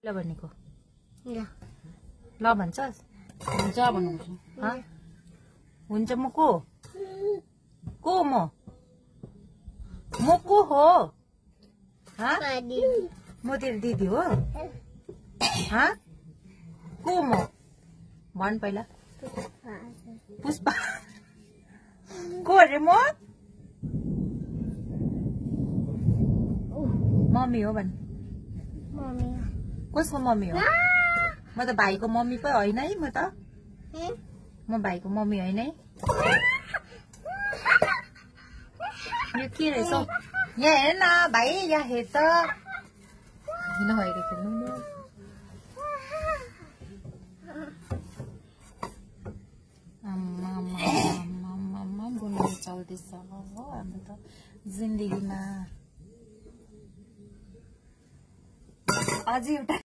ल भनेको ल भन्छस् हुन्छ भन्नुहुन्छ हुन्छ म को म को हो म तेरो दिदी हो को म भन पहिला पुष्पा को अरे म मम्मी हो भन् कसको मम्मी हो म त भाइको मम्मी पो होइन है म भाइको मम्मी होइन है यो के रहेछ यहाँ हेर न भाइ यहाँ हेर त किन भएको खेल्नु बोल्नु चल्दैछ हाम्रो त जिन्दगीमा अझै एउटा